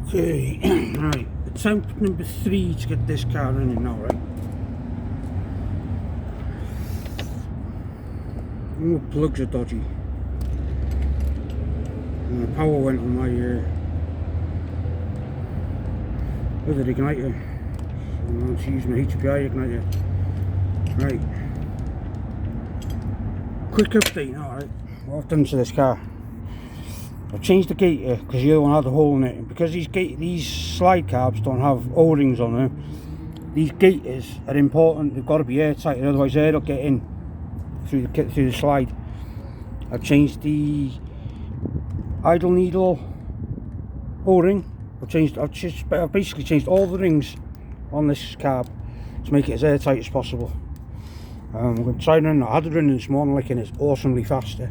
Okay, right, attempt number 3 to get this car running now, right? All the plugs are dodgy. And the power went on my other igniter. So I'm going to use my HPI igniter. Right. Quick update now, right? What I've done to this car. I've changed the gator because the other one had a hole in it, and because these slide carbs don't have O-rings on them, these gaiters are important. They've got to be airtight, otherwise air will get in through the slide. I've changed the idle needle O-ring. I've basically changed all the rings on this carb to make it as airtight as possible. I'm going to try and run. I had it running this morning, and it's awesomely faster.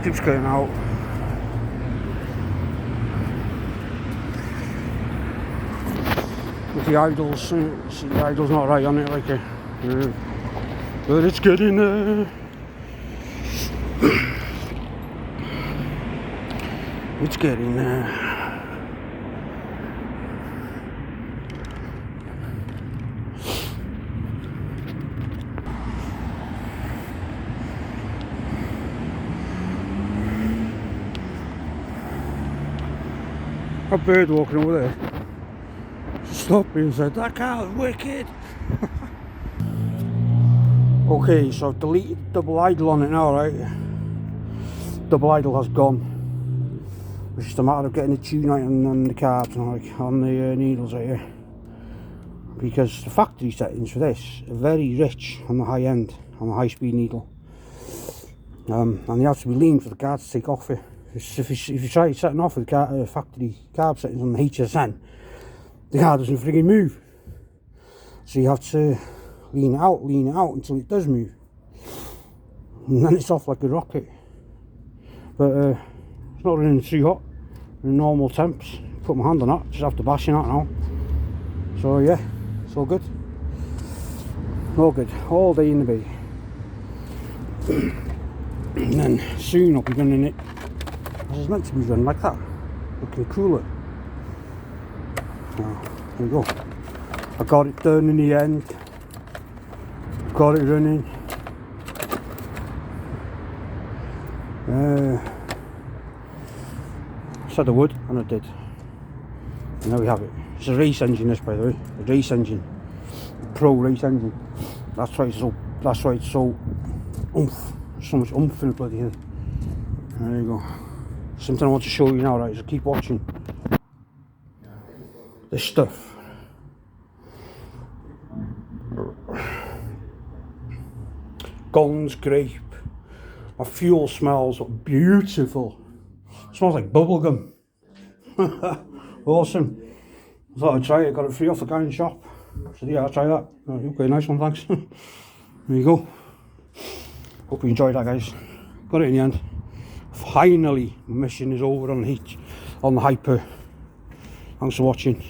Keeps getting out. With the idles, see the idle's not right on it, like but it's getting there. It's getting there. A bird walking over there stopped me and said, "That car is wicked." Okay, so I've deleted double idle on it now, right? Double idle has gone. It's just a matter of getting a tune right on the carbs and like on the needles right here. Because the factory settings for this are very rich on the high end, on the high speed needle. And they have to be lean for the car to take off it. If you try setting off with factory carb settings on the HSN, the car doesn't frigging move. So you have to lean it out until it does move. And then it's off like a rocket. But it's not running too hot in normal temps. Put my hand on that, just after bashing that now. So yeah, it's all good. All good, all day in the bay. And then soon I'll be running it as it's meant to be run, like that, looking cooler. There we go. I got it done in the end. Got it running. Said I would, and I did. And there we have it. It's a race engine, this, by the way. A race engine, a pro race engine. That's why it's so. That's why it's so oomph. So much oomph in the bloody thing. There you go. Something I want to show you now, right? So keep watching. This stuff. Gons grape. My fuel smells beautiful. It smells like bubblegum. Awesome. I thought I'd try it. Got it free off the guy in the shop. So yeah, I'll try that. Okay, nice one, thanks. There you go. Hope you enjoyed that, guys. Got it in the end. Finally, my mission is over on the Hyper. Thanks for watching.